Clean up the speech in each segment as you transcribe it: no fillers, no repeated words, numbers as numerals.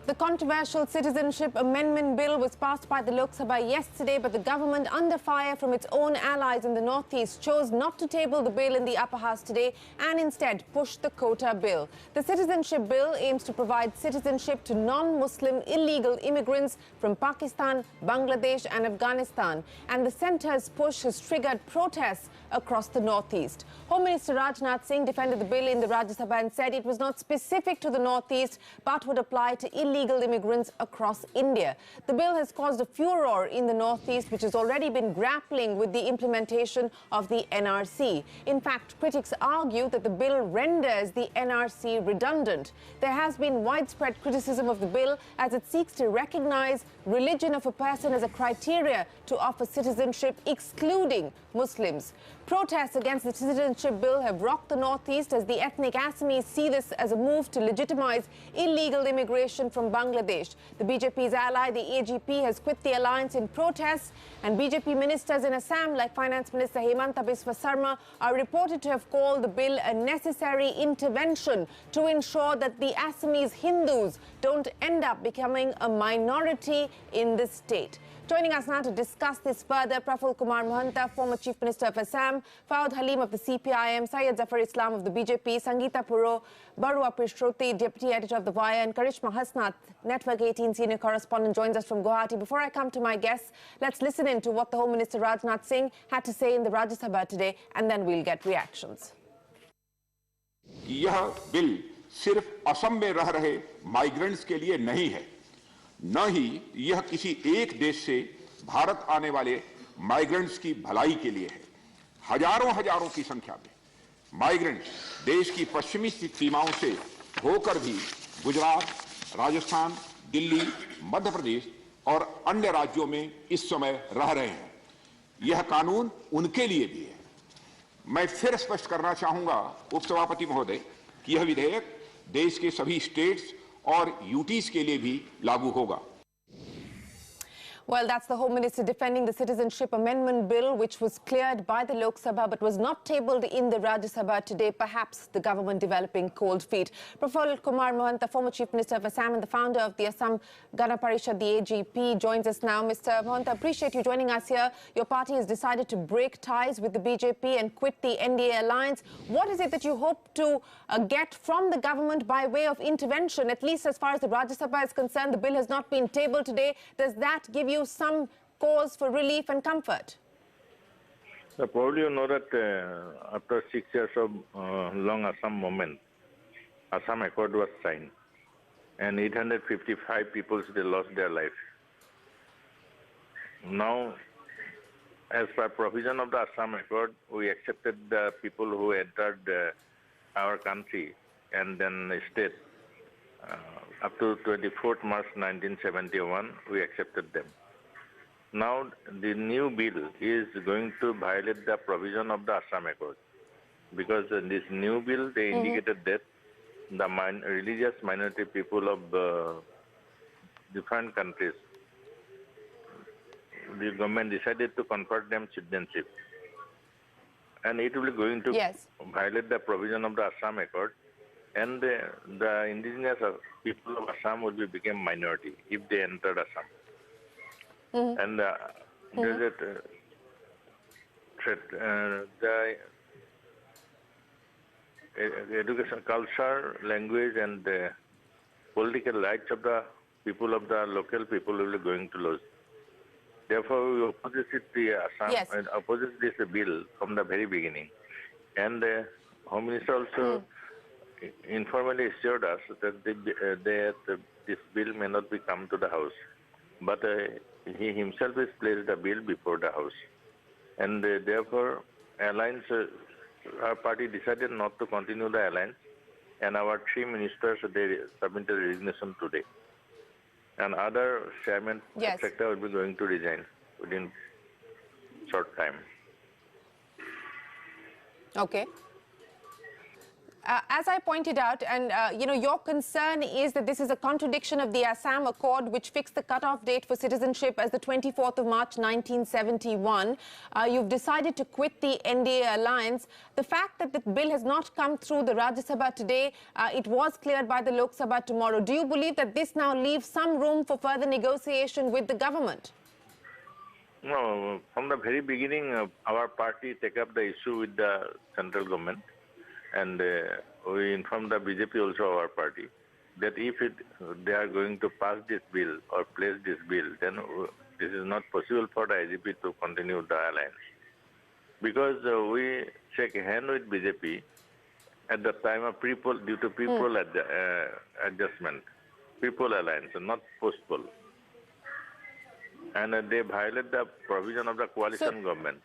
The controversial Citizenship Amendment Bill was passed by the Lok Sabha yesterday, but the government, under fire from its own allies in the northeast, chose not to table the bill in the upper house today and instead pushed the Quota Bill. The Citizenship Bill aims to provide citizenship to non-Muslim illegal immigrants from Pakistan, Bangladesh and Afghanistan, and the centre's push has triggered protests across the northeast. Home Minister Rajnath Singh defended the bill in the Rajya Sabha and said it was not specific to the northeast but would apply to illegal immigrants across India. The bill has caused a furor in the northeast, which has already been grappling with the implementation of the NRC. In fact, critics argue that the bill renders the NRC redundant. There has been widespread criticism of the bill as it seeks to recognize religion of a person as a criteria to offer citizenship, excluding Muslims. Protests against the Citizenship Bill have rocked the northeast as the ethnic Assamese see this as a move to legitimize illegal immigration from Bangladesh. The BJP's ally, the AGP, has quit the alliance in protest, and BJP ministers in Assam, like Finance Minister Hemanta Biswa Sarma, are reported to have called the bill a necessary intervention to ensure that the Assamese Hindus don't end up becoming a minority in the state. Joining us now to discuss this further, Praful Kumar Mahanta, former Chief Minister of Assam, Fawad Halim of the CPIM, Syed Zafar Islam of the BJP, Sangeeta Bijlani Prishruti, Deputy Editor of The Wire, and Karishma Hasnath, Network 18 Senior Correspondent, joins us from Guwahati. Before I come to my guests, let's listen in to what the Home Minister Rajnath Singh had to say in the Rajya Sabha today, and then we'll get reactions. यह bill सिर्फ असम में रह रहे migrants के लिए नहीं है, न ही यह किसी एक देश से भारत आने वाले माइग्रेंट्स की भलाई के लिए है। हजारों की संख्या में माइग्रेंट्स देश की पश्चिमी सीमाओं से होकर भी गुजरात, राजस्थान, दिल्ली, मध्य प्रदेश और अन्य राज्यों में इस समय रह रहे हैं। यह कानून उनके लिए भी है। मैं फिर स्पष्ट करना चाहूंगा उपसभापति महोदय कि यह विधेयक देश के सभी स्टेट्स और यूटीज के लिए भी लागू होगा। Well, that's the Home Minister defending the Citizenship Amendment Bill, which was cleared by the Lok Sabha but was not tabled in the Rajya Sabha today, perhaps the government developing cold feet. Praful Kumar Mahanta, former Chief Minister of Assam and the founder of the Assam Gana Parishad, the AGP, joins us now. Mr. Mahanta, appreciate you joining us here. Your party has decided to break ties with the BJP and quit the NDA alliance. What is it that you hope to get from the government by way of intervention? At least as far as the Rajya Sabha is concerned, the bill has not been tabled today. Does that give you some cause for relief and comfort? So probably you know that after 6 years of long Assam movement, Assam Accord was signed, and 855 people they lost their life. Now, as per provision of the Assam Accord, we accepted the people who entered our country and then state. Up to 24th March 1971, we accepted them. Now, the new bill is going to violate the provision of the Assam Accord, because in this new bill, they indicated that the religious minority people of different countries, the government decided to confer them citizenship. And it will be going to violate the provision of the Assam Accord, and the indigenous people of Assam will become minority if they entered Assam. And there's a threat. The education, culture, language, and the political rights of the people of the local people will be going to lose. Therefore, we oppose the Assam and oppose this bill from the very beginning. And the Home Minister also informally assured us that this bill may not be come to the House, but he himself has placed the bill before the House, and therefore alliance, our party decided not to continue the alliance, and our 3 ministers they submitted resignation today, and other chairman sector will be going to resign within short time. Okay. as I pointed out, and your concern is that this is a contradiction of the Assam Accord, which fixed the cutoff date for citizenship as the 24th of March 1971. You've decided to quit the NDA alliance. The fact that the bill has not come through the Rajya Sabha today, it was cleared by the Lok Sabha tomorrow. Do you believe that this now leaves some room for further negotiation with the government? No, from the very beginning, our party take up the issue with the central government, and we informed the BJP also, our party, that if they are going to pass this bill or place this bill, then this is not possible for the IGP to continue the alliance. Because we shake hand with BJP at the time of pre-poll, due to pre-poll adjustment, pre-poll alliance, not post-poll. And they violate the provision of the coalition government.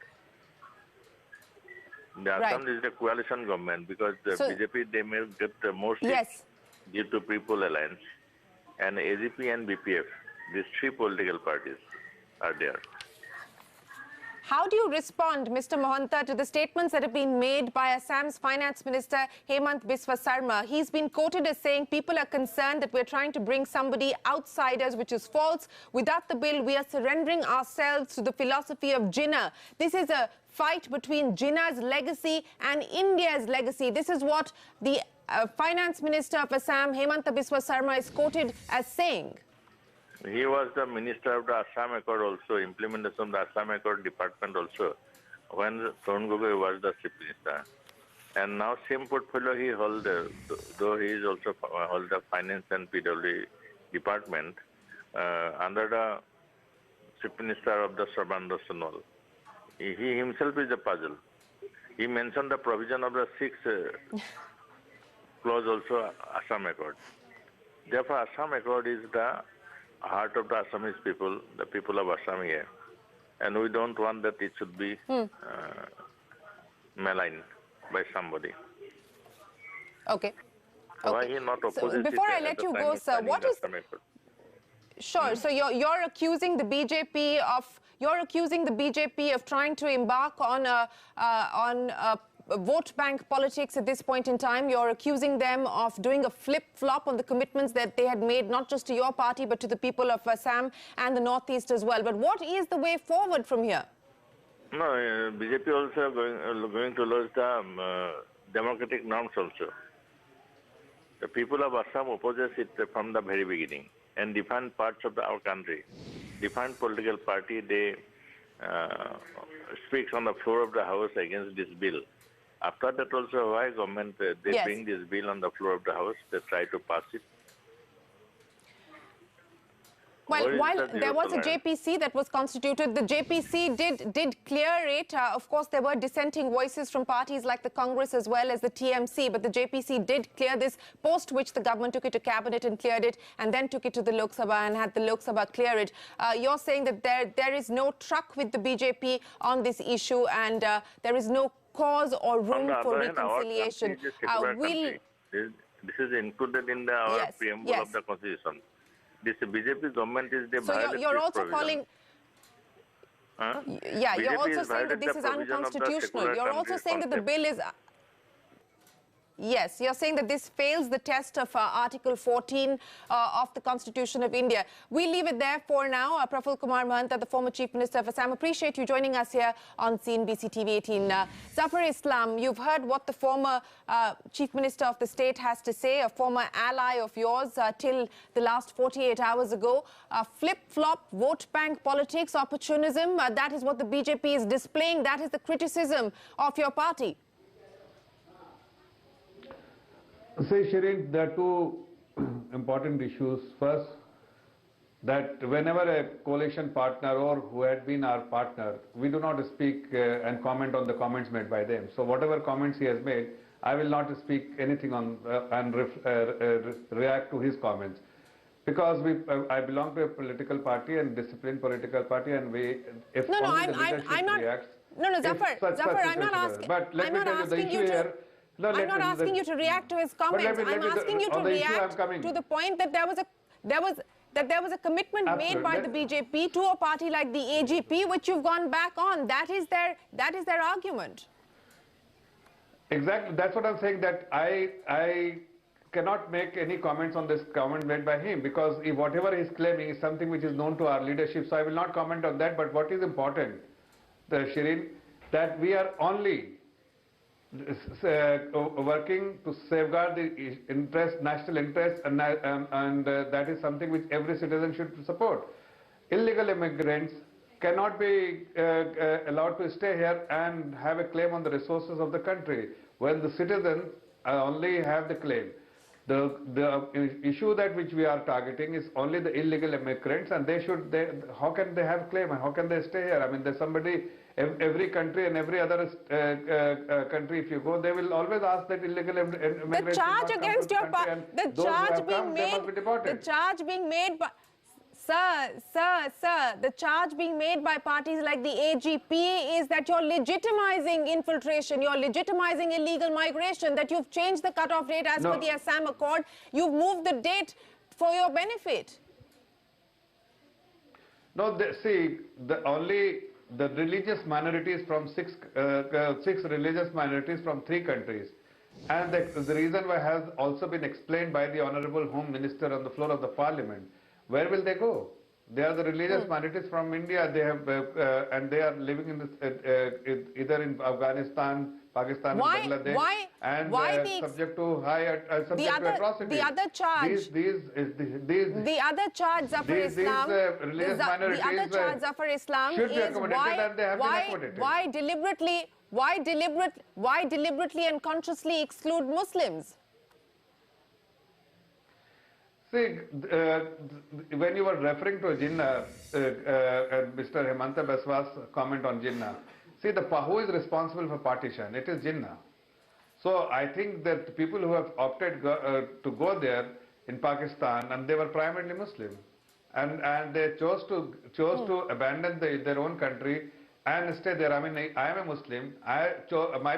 The Assam is the coalition government because the BJP, they may get more seats due to pre-poll alliance. And AGP and BPF, these three political parties are there. How do you respond, Mr. Mahanta, to the statements that have been made by Assam's Finance Minister Hemant Biswa Sarma? He's been quoted as saying people are concerned that we're trying to bring somebody outsiders, which is false. Without the bill, we are surrendering ourselves to the philosophy of Jinnah. This is a fight between Jinnah's legacy and India's legacy. This is what the Finance Minister of Assam, Hemant Biswa Sarma, is quoted as saying. He was the Minister of the Assam Accord also, implementation of the Assam Accord Department also, when Tarun Gogoi was the Chief Minister. And now same portfolio he holds, though he is also hold the Finance and PW Department, under the Chief Minister of the Sarbananda Sonowal. He himself is a puzzle. He mentioned the provision of the 6th clause also, Assam Accord. Therefore, Assam Accord is the heart of the Assamese people, the people of Assam here. And we don't want that it should be maligned by somebody. Okay. Why he not opposite? So before I let you go, sir, what is... Sure. So you're accusing the BJP of trying to embark on a vote bank politics at this point in time. You're accusing them of doing a flip-flop on the commitments that they had made, not just to your party, but to the people of Assam and the Northeast as well. But what is the way forward from here? No, BJP also going to lose the democratic norms also. The people of Assam opposes it from the very beginning. And different parts of our country, different political party, they speaks on the floor of the House against this bill. After that also, why government, they bring this bill on the floor of the House, they try to pass it. Well, while there was a JPC that was constituted, the JPC did clear it. Of course, there were dissenting voices from parties like the Congress as well as the TMC, but the JPC did clear this, post which the government took it to cabinet and cleared it, and then took it to the Lok Sabha and had the Lok Sabha clear it. You're saying that there is no truck with the BJP on this issue, and there is no cause or room for reconciliation. This is included in our preamble of the Constitution. This BJP government is the so you're also calling... Yeah, you're also saying that this is unconstitutional. You're also saying that the bill is... Yes, you're saying that this fails the test of Article 14 of the Constitution of India. We'll leave it there for now. Praful Kumar Mahanta, the former Chief Minister of Assam, appreciate you joining us here on CNBC TV 18. Zafar Islam, you've heard what the former Chief Minister of the state has to say, a former ally of yours till the last 48 hours ago. Flip-flop, vote bank politics, opportunism, that is what the BJP is displaying. That is the criticism of your party. See, Shireen, there are two important issues. First, that whenever a coalition partner or who had been our partner, we do not speak and comment on the comments made by them. So whatever comments he has made, I will not speak anything on and react to his comments. Because I belong to a political party and disciplined political party, and if I'm not reacts... No, Zafar, I'm not asking... But let me tell you the issue here... No, I'm not asking you to react to his comments. I'm asking you to react to the point that there was a commitment made by the BJP to a party like the AGP, which you've gone back on. That is their argument. Exactly. That's what I'm saying, that I cannot make any comments on this comment made by him, because if whatever he's claiming is something which is known to our leadership, so I will not comment on that. But what is important, Shireen, that we are only working to safeguard the national interest, and that is something which every citizen should support. Illegal immigrants cannot be allowed to stay here and have a claim on the resources of the country, when the citizens only have the claim. The issue that which we are targeting is only the illegal immigrants, and how can they have claim, and how can they stay here? I mean, there's somebody, every country and every other country, if you go, they will always ask that illegal immigrants. The charge against your party, the charge being made by. Sir, the charge being made by parties like the AGP is that you're legitimizing infiltration, you're legitimizing illegal migration, that you've changed the cutoff date as per the Assam Accord, you've moved the date for your benefit. No, only the religious minorities from six religious minorities from 3 countries. And the reason why has also been explained by the Honorable Home Minister on the floor of the Parliament. Where will they go? They are the religious minorities from India. They have and they are living in this, either in Afghanistan, Pakistan, and Bangladesh, and subject to to atrocities. The other charge. The other charge, Zafar Islam. Religious minorities. The other charge, Zafar Islam, should be accommodated, and they have been accommodated. Why deliberately and consciously exclude Muslims? See, when you were referring to Jinnah, Mr. Hemanta Biswa's comment on Jinnah, see, who is responsible for partition? It is Jinnah. So I think that people who have opted to go there in Pakistan, and they were primarily Muslim, and they chose to abandon their own country and stay there. I mean, I am a Muslim. My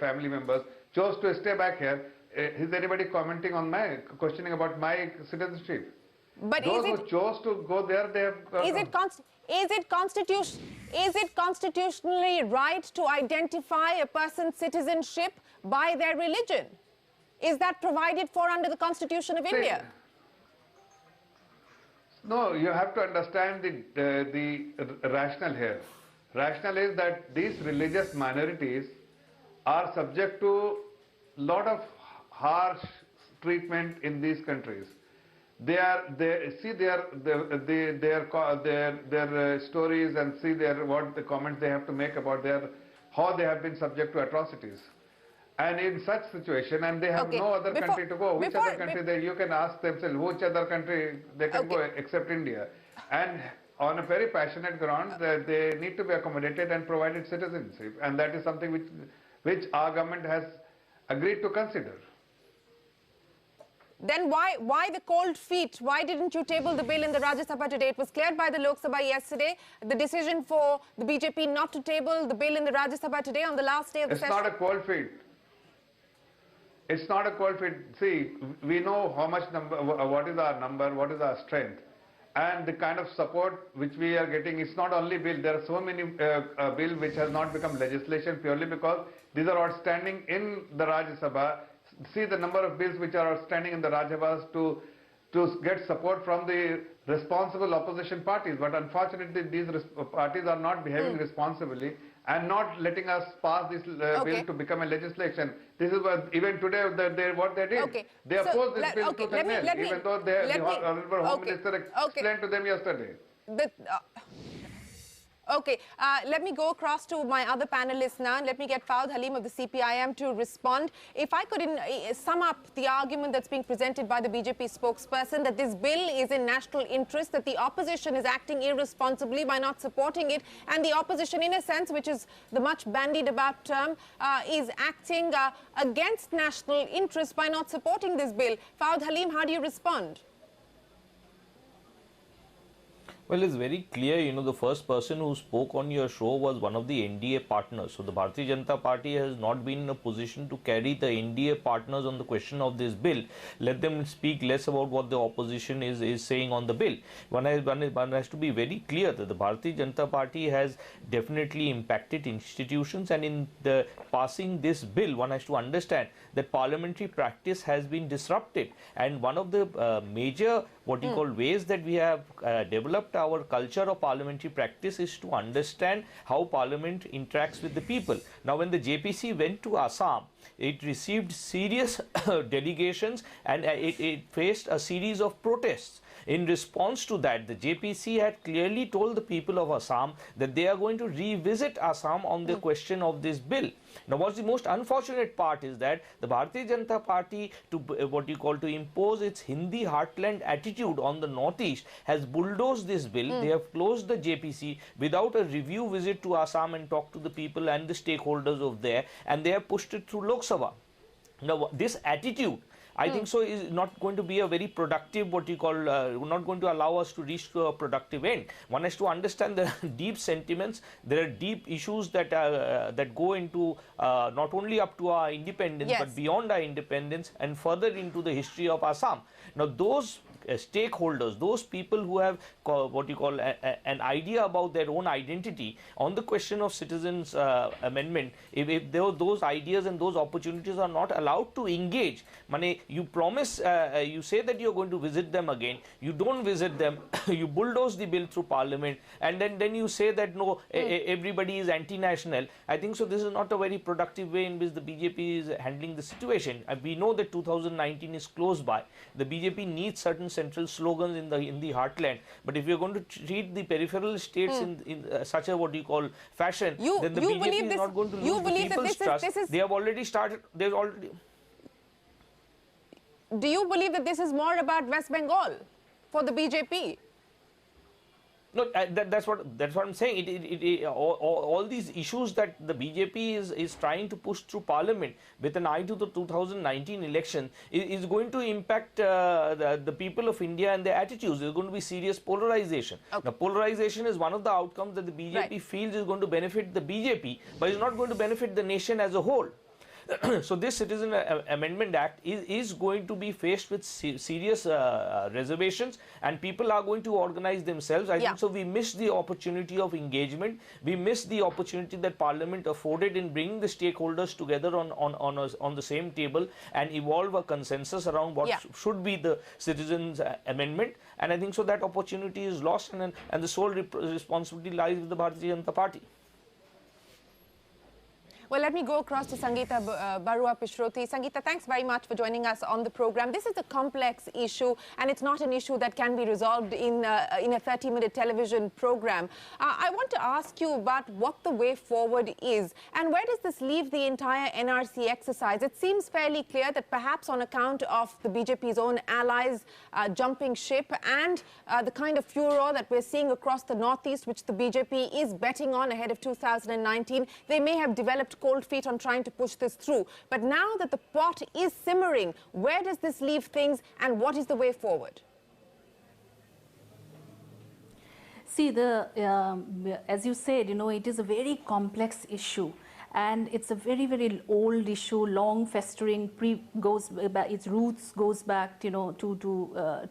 family members chose to stay back here. Is anybody questioning about my citizenship? But those who chose to go there, they have. Is it constitutionally right to identify a person's citizenship by their religion? Is that provided for under the Constitution of India? No, you have to understand the rationale here. Rationale is that these religious minorities are subject to lot of harsh treatment in these countries. Their stories, and see what the comments they have to make about how they have been subject to atrocities. And in such situation, and they have no other country to go. Which other country you can ask themselves, which other country they can go except India? And on a very passionate ground, they need to be accommodated and provided citizenship. And that is something which our government has agreed to consider. Then why the cold feet? Why didn't you table the bill in the Rajya Sabha today? It was cleared by the Lok Sabha yesterday. The decision for the BJP not to table the bill in the Rajya Sabha today on the last day of the session. It's not a cold feet. It's not a cold feet. See, we know how much what is our number, what is our strength. And the kind of support which we are getting, it's not only bill. There are so many bills which has not become legislation purely because these are outstanding in the Rajya Sabha. See the number of bills which are outstanding in the Rajya Sabha to get support from the responsible opposition parties. But unfortunately, these parties are not behaving responsibly and not letting us pass this bill to become a legislation. This is what, even today, what they did. They opposed this bill to the nail, even though the Honorable Home Minister explained to them yesterday. Let me go across to my other panelists now. Let me get Fawad Halim of the CPIM to respond. If I could sum up the argument that's being presented by the BJP spokesperson, that this bill is in national interest, that the opposition is acting irresponsibly by not supporting it, and the opposition, in a sense, which is the much bandied about term, is acting against national interest by not supporting this bill. Fawad Halim, how do you respond? Well, it's very clear, the first person who spoke on your show was one of the NDA partners. So the Bharatiya Janata Party has not been in a position to carry the NDA partners on the question of this bill. Let them speak less about what the opposition is saying on the bill. One has to be very clear that the Bharatiya Janata Party has definitely impacted institutions, and in the passing this bill, one has to understand that parliamentary practice has been disrupted. And one of the major ways that we have developed our culture of parliamentary practice is to understand how parliament interacts with the people. Now, when the JPC went to Assam, it received serious delegations, and it faced a series of protests. In response to that, the JPC had clearly told the people of Assam that they are going to revisit Assam on the question of this bill. Now, what's the most unfortunate part is that the Bharatiya Janata Party, to impose its Hindi heartland attitude on the Northeast, has bulldozed this bill. They have closed the JPC without a review visit to Assam and talk to the people and the stakeholders of there, and they have pushed it through Lok Sabha. Now, this attitude, I think so, is not going to be a very productive, not going to allow us to reach to a productive end. One has to understand the deep sentiments. There are deep issues that go into not only up to our independence, but beyond our independence and further into the history of Assam. Now, those stakeholders, those people who have an idea about their own identity on the question of citizens amendment, if those ideas and those opportunities are not allowed to engage, you promise, you say that you're going to visit them again, you don't visit them, you bulldoze the bill through parliament, and then you say that no, everybody is anti-national. I think so this is not a very productive way in which the BJP is handling the situation. We know that 2019 is close by. The BJP needs certain central slogans in the heartland, but if you're going to treat the peripheral states in such a fashion, then the BJP is not going to lose the people's trust. They have already started. Do you believe that this is more about West Bengal for the BJP? No, that's what I'm saying. All these issues that the BJP is trying to push through Parliament with an eye to the 2019 election is going to impact the people of India and their attitudes. There's going to be serious polarization. Now, polarization is one of the outcomes that the BJP feels is going to benefit the BJP, but is not going to benefit the nation as a whole. So this Citizen Amendment Act is going to be faced with serious reservations, and people are going to organize themselves. I think so we missed the opportunity of engagement. We missed the opportunity that Parliament afforded in bringing the stakeholders together on the same table and evolve a consensus around what should be the Citizens Amendment. And I think so that opportunity is lost, and the sole responsibility lies with the Bharatiya Janata Party. Well, let me go across to Sangeeta Bijlani. Sangeeta, thanks very much for joining us on the program. This is a complex issue, and it's not an issue that can be resolved in a 30-minute television program. I want to ask you about what the way forward is, and where does this leave the entire NRC exercise? It seems fairly clear that perhaps on account of the BJP's own allies jumping ship and the kind of furor that we're seeing across the Northeast, which the BJP is betting on ahead of 2019, they may have developed cold feet on trying to push this through. But now that the pot is simmering, where does this leave things, and what is the way forward? See, as you said, it is a very complex issue. And it's a very, very old issue, long festering, its roots goes back, to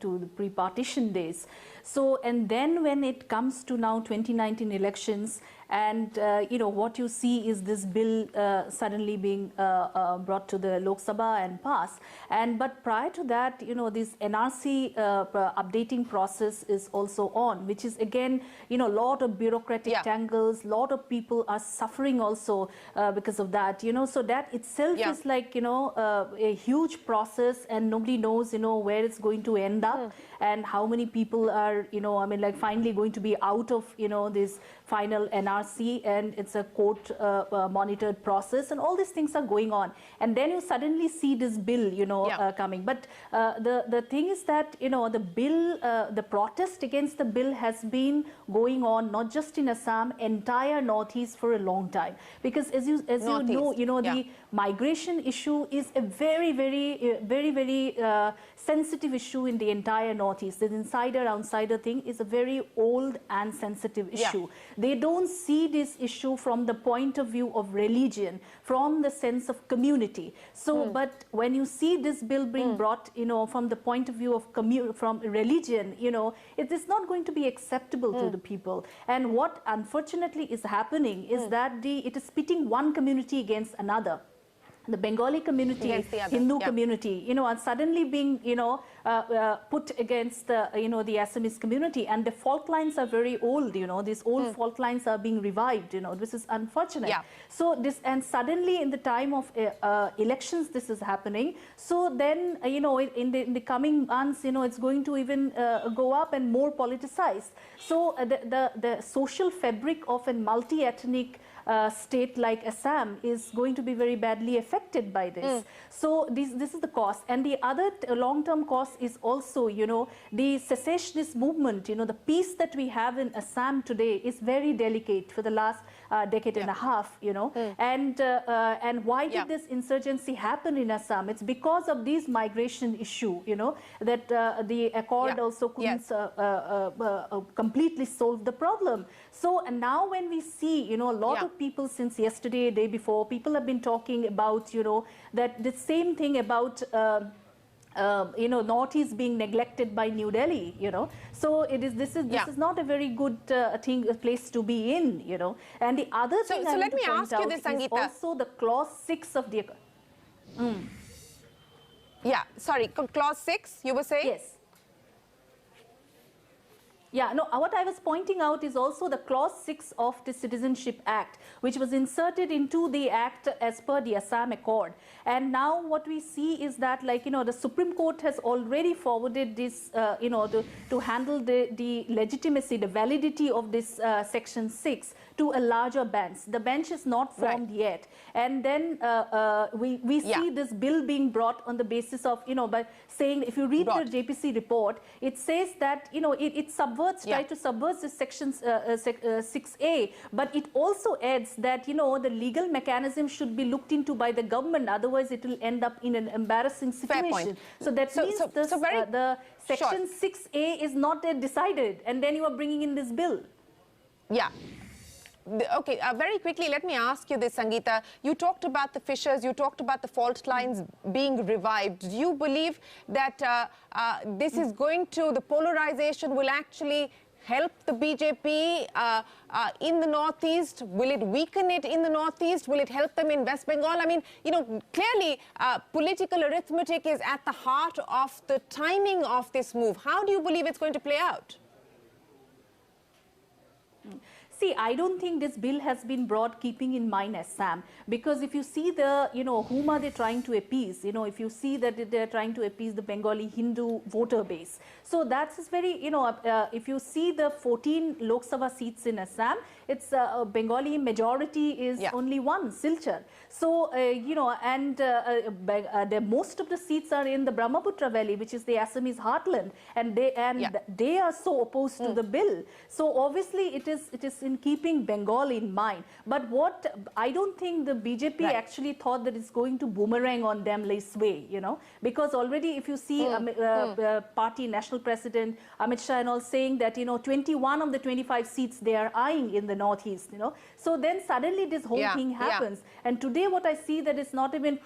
the pre-partition days. So, and then when it comes to now 2019 elections, and what you see is this bill suddenly being brought to the Lok Sabha and passed. But prior to that, this NRC updating process is also on, which is again, a lot of bureaucratic tangles. Lot of people are suffering also because of that. So that itself is like a huge process, and nobody knows where it's going to end up and how many people are finally going to be out of this final NRC, and it's a court monitored process, and all these things are going on. And then you suddenly see this bill, coming. But the thing is that, the bill, the protest against the bill has been going on, not just in Assam, entire Northeast for a long time. Because as you know, the migration issue is a very, very sensitive issue in the entire Northeast. The insider-outsider thing is a very old and sensitive issue. They don't see this issue from the point of view of religion, from the sense of community. So, but when you see this bill being brought, from the point of view of from religion, it is not going to be acceptable to the people. And what unfortunately is happening is that it is pitting one community against another. The Bengali community, Hindu community, are suddenly being, put against the, the Assamese community, and the fault lines are very old. These old fault lines are being revived. This is unfortunate. So this, and suddenly in the time of elections, this is happening. So then, in the coming months, it's going to even go up and more politicized. So the social fabric of a multi-ethnic state like Assam is going to be very badly affected by this. So this is the cost. And the other long-term cost is also, the secessionist movement, the peace that we have in Assam today is very delicate for the last decade and a half, and why did this insurgency happen in Assam? It's because of this migration issue, that the accord also couldn't completely solve the problem. So, and now when we see, a lot of people since yesterday, day before, people have been talking about, that the same thing about Northeast being neglected by New Delhi, So this is not a very good place to be in, And the other thing I want to point out is also the clause 6 of the. Yeah, sorry, clause 6, you were saying? Yes. Yeah, no, what I was pointing out is also the clause 6 of the Citizenship Act, which was inserted into the act as per the Assam Accord. And now what we see is that, the Supreme Court has already forwarded this, to handle the legitimacy, the validity of this Section 6 to a larger bench. The bench is not formed yet. And then we see this bill being brought on the basis of, by saying, if you read the JPC report, it says that, it subverts, try to subvert this Section 6A, but it also adds that, the legal mechanism should be looked into by the government, otherwise it will end up in an embarrassing situation. Fair point. So that means the Section 6A is not yet decided, and then you are bringing in this bill. Yeah. Okay, very quickly, let me ask you this, Sangeeta. You talked about the fissures, you talked about the fault lines being revived. Do you believe that this is going to, the polarization will actually help the BJP in the Northeast? Will it weaken it in the Northeast? Will it help them in West Bengal? I mean, clearly political arithmetic is at the heart of the timing of this move. How do you believe it's going to play out? See, I don't think this bill has been brought keeping in mind Assam, because if you see the, whom are they trying to appease? If you see that they're trying to appease the Bengali Hindu voter base. So that's very, if you see the 14 Lok Sabha seats in Assam, it's Bengali majority is only one, Silchar. So, and most of the seats are in the Brahmaputra Valley, which is the Assamese heartland, and they are so opposed to the bill. So obviously it is in keeping Bengal in mind. But what I don't think the BJP actually thought that it's going to boomerang on them this way, because already if you see party national president Amit Shah and all saying that 21 of the 25 seats they are eyeing in the Northeast, so then suddenly this whole thing happens. And today what I see that it's not even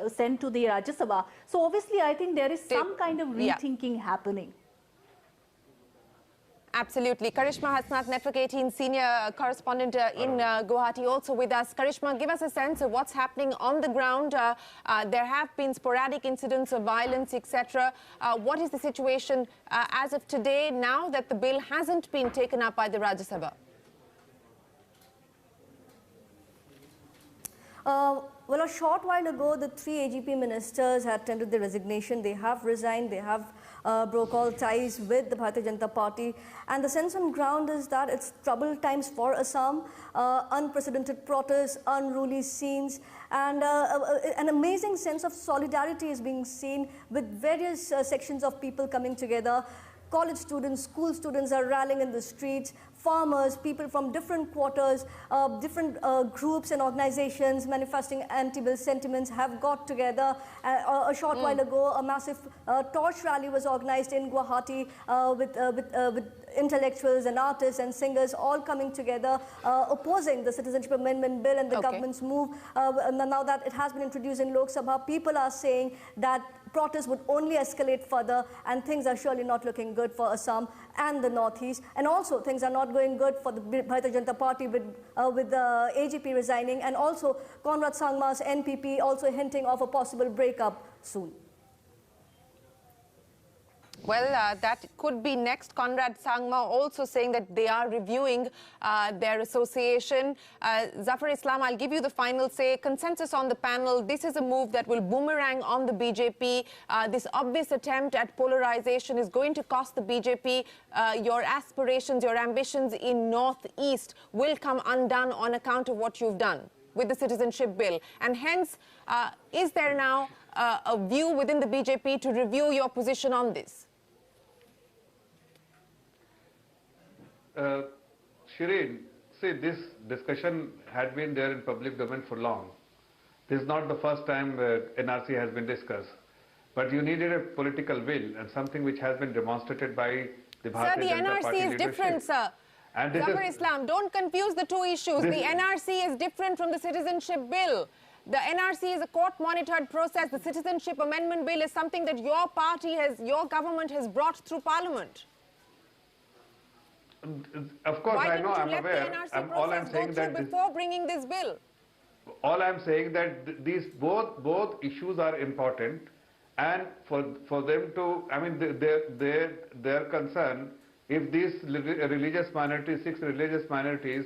sent to the Rajya Sabha. So obviously I think there is some kind of rethinking happening. Absolutely. Karishma Hasnath, Network 18 senior correspondent in Guwahati, also with us. Karishma, give us a sense of what's happening on the ground. There have been sporadic incidents of violence, etc. What is the situation as of today, now that the bill hasn't been taken up by the Rajya Sabha? Well, a short while ago, the 3 AGP ministers had tendered their resignation. They have resigned. They have broke all ties with the Bharatiya Janata Party. And the sense on ground is that it's troubled times for Assam, unprecedented protests, unruly scenes, and an amazing sense of solidarity is being seen with various sections of people coming together. college students, school students are rallying in the streets. Farmers, people from different quarters, different groups and organizations manifesting anti-bill sentiments have got together. A short while ago, a massive torch rally was organized in Guwahati with intellectuals and artists and singers all coming together, opposing the Citizenship Amendment Bill and the government's move. Now that it has been introduced in Lok Sabha, people are saying that protests would only escalate further, and things are surely not looking good for Assam and the Northeast. And also, things are not going good for the Bharatiya Janata Party with the AGP resigning, and also Conrad Sangma's NPP also hinting of a possible breakup soon. Well, that could be next. Conrad Sangma also saying that they are reviewing their association. Zafar Islam, I'll give you the final say. Consensus on the panel, this is a move that will boomerang on the BJP. This obvious attempt at polarization is going to cost the BJP. Your aspirations, your ambitions in Northeast will come undone on account of what you've done with the Citizenship Bill. And hence, is there now a view within the BJP to review your position on this? Shireen, see, this discussion had been there in public domain for long. This is not the first time NRC has been discussed. But you needed a political will and something which has been demonstrated by the Bharatiya Janata Party leadership. Sir, the NRC is different, sir. Zafar Islam, don't confuse the two issues. The NRC is different from the Citizenship Bill. The NRC is a court-monitored process. The Citizenship Amendment Bill is something that your party has, your government has brought through Parliament. Of course, I know, I'm aware. All I'm saying that before bringing this bill. All I'm saying that these both issues are important, and for them to, I mean, their concern, if these religious minorities, 6 religious minorities,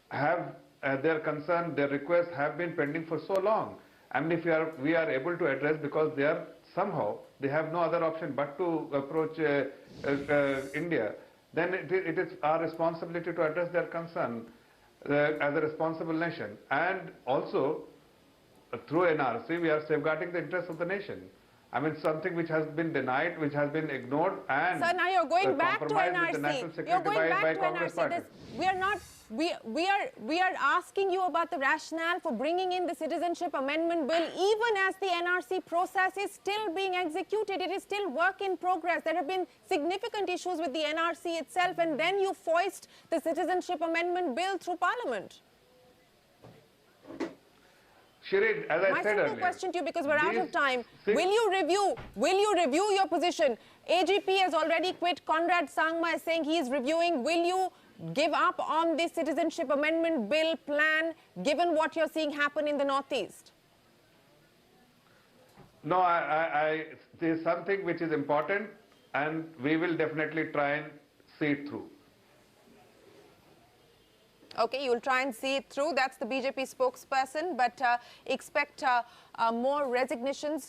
have their concern, their requests have been pending for so long. I mean, if we are able to address, because they are somehow they have no other option but to approach India. Then it is our responsibility to address their concern as a responsible nation. And also, through NRC, we are safeguarding the interests of the nation. I mean, something which has been denied, which has been ignored, and sir, now you're going back to NRC. You're going back to NRC. We are not. We are asking you about the rationale for bringing in the Citizenship Amendment Bill, even as the NRC process is still being executed. It is still work in progress. There have been significant issues with the NRC itself, and then you foist the Citizenship Amendment Bill through Parliament. Shireen, as I said earlier, my simple question to you, because we're out of time, will you review your position? AGP has already quit. Conrad Sangma is saying he is reviewing. Will you give up on this Citizenship Amendment Bill plan, given what you're seeing happen in the Northeast? No, there's something which is important, and we will definitely try and see it through. Okay, you'll try and see it through. That's the BJP spokesperson, but expect more resignations.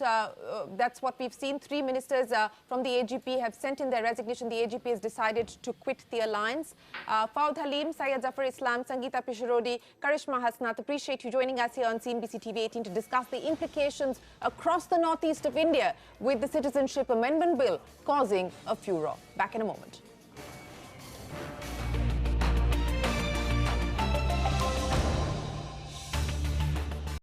That's what we've seen. 3 ministers from the AGP have sent in their resignation. The AGP has decided to quit the alliance. Fawd Halim, Syed Zafar Islam, Sangeeta Bijlani, Karishma Hasnath, appreciate you joining us here on CNBC TV 18 to discuss the implications across the northeast of India with the Citizenship Amendment Bill causing a furor. Back in a moment.